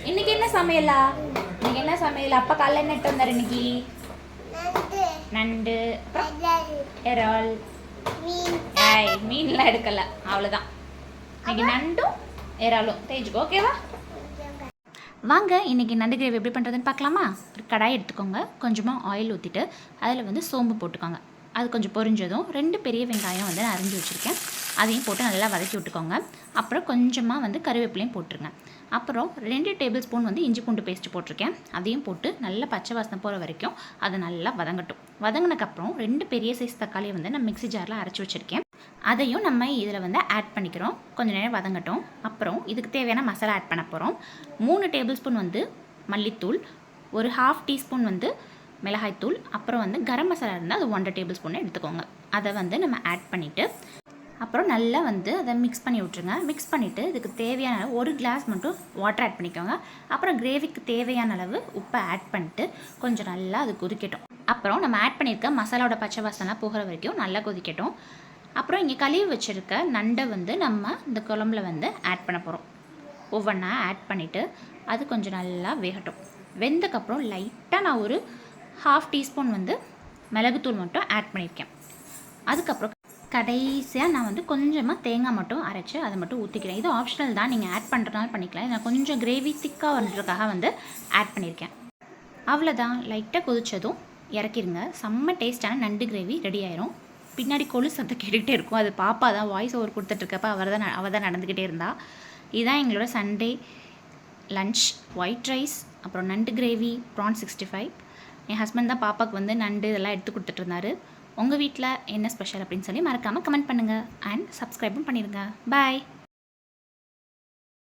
இன்னைக்கு என்ன சமையலா? இன்னைக்கு என்ன சமையல்? அப்பா காலைல என்ன இட்டு வந்தார் இன்னைக்கு? நண்டு, இறால். மீன்லாம் எடுக்கல, அவ்வளோதான். இன்னைக்கு நண்டும் இறாலும் தேய்ச்சிக்கோ, ஓகேவா? வாங்க இன்றைக்கி நண்டு கிரேவி எப்படி பண்ணுறதுன்னு பார்க்கலாமா? ஒரு கடாய் எடுத்துக்கோங்க, கொஞ்சமாக ஆயில் ஊற்றிட்டு அதில் வந்து சோம்பு போட்டுக்கோங்க. அது கொஞ்சம் பொரிஞ்சதும் 2 பெரிய வெங்காயம் வந்து நான் அரிஞ்சு வச்சுருக்கேன், அதையும் போட்டு நல்லா வதக்கி விட்டுக்கோங்க. அப்புறம் கொஞ்சமாக வந்து கருவேப்பிலையும் போட்டுருங்க. அப்புறம் 2 டேபிள் ஸ்பூன் வந்து இஞ்சி பூண்டு பேஸ்ட்டு போட்டிருக்கேன், அதையும் போட்டு நல்லா பச்சை வாசனை போகிற வரைக்கும் அதை நல்லா வதங்கட்டும். வதங்கினதுக்கப்புறம் 2 பெரிய சைஸ் தக்காளியை வந்து நான் மிக்ஸி ஜாரில் அரைச்சி வச்சுருக்கேன், அதையும் நம்ம இதில் வந்து ஆட் பண்ணிக்கிறோம். கொஞ்சம் நேரம் வதங்கட்டும். அப்புறம் இதுக்கு தேவையான மசாலா ஆட் பண்ண போகிறோம். 3 டேபிள் ஸ்பூன் வந்து மல்லித்தூள், ஒரு 1/2 டீஸ்பூன் வந்து மிளகாய்த்தூள், அப்புறம் வந்து கரம் மசாலா இருந்தால் அது 1 டேபிள் ஸ்பூன் எடுத்துக்கோங்க. அதை வந்து நம்ம ஆட் பண்ணிவிட்டு அப்புறம் நல்லா வந்து அதை மிக்ஸ் பண்ணி விட்ருங்க. மிக்ஸ் பண்ணிவிட்டு இதுக்கு தேவையான அளவு 1 கிளாஸ் மட்டும் வாட்டர் ஆட் பண்ணிக்கோங்க. அப்புறம் கிரேவிக்கு தேவையான அளவு உப்பை ஆட் பண்ணிட்டு கொஞ்சம் நல்லா அது கொதிக்கட்டும். அப்புறம் நம்ம ஆட் பண்ணியிருக்க மசாலாவோட பச்சை வாசனைலாம் போகிற வரைக்கும் நல்லா கொதிக்கட்டும். அப்புறம் இங்கே கழுவி வச்சுருக்க நண்டை வந்து நம்ம இந்த குழம்புல வந்து ஆட் பண்ண போகிறோம். ஒவ்வொன்றா ஆட் பண்ணிவிட்டு அது கொஞ்சம் நல்லா வேகட்டும். வெந்தக்கப்புறம் லைட்டாக நான் ஒரு 1/2 டீஸ்பூன் வந்து மிளகுத்தூள் மட்டும் ஆட் பண்ணியிருக்கேன். அதுக்கப்புறம் கடைசியாக நான் வந்து கொஞ்சமாக தேங்காய் மட்டும் அரைச்சி அதை மட்டும் ஊற்றிக்கிறேன். இது ஆப்ஷனல் தான், நீங்கள் ஆட் பண்ணுறதுனால பண்ணிக்கலாம். நான் கொஞ்சம் கிரேவி திக்காக பண்ணுறதுக்காக வந்து ஆட் பண்ணியிருக்கேன். அவ்வளோதான், லைட்டாக கொதிச்சதும் இறக்கிடுங்க. செம்ம டேஸ்டான நண்டு கிரேவி ரெடி ஆயிரும். பின்னாடி கொலு சத்தம் கேட்டுக்கிட்டே இருக்கும், அது பாப்பா தான் வாய்ஸ் ஓவர் கொடுத்துட்ருக்கப்ப அவள் தான் நடந்துக்கிட்டே இருந்தா. இதுதான் எங்களோட சண்டே லன்ச். ஒயிட் ரைஸ், அப்புறம் நண்டு கிரேவி, ப்ரான் 65. என் ஹஸ்பண்ட் தான் பாப்பாவுக்கு வந்து நண்டு இதெல்லாம் எடுத்து கொடுத்துட்ருந்தாரு. உங்கள் வீட்டில் என்ன ஸ்பெஷல் அப்படின்னு சொல்லி மறக்காமல் கமெண்ட் பண்ணுங்கள் அண்ட் சப்ஸ்கிரைபும் பண்ணிடுங்க. பாய்.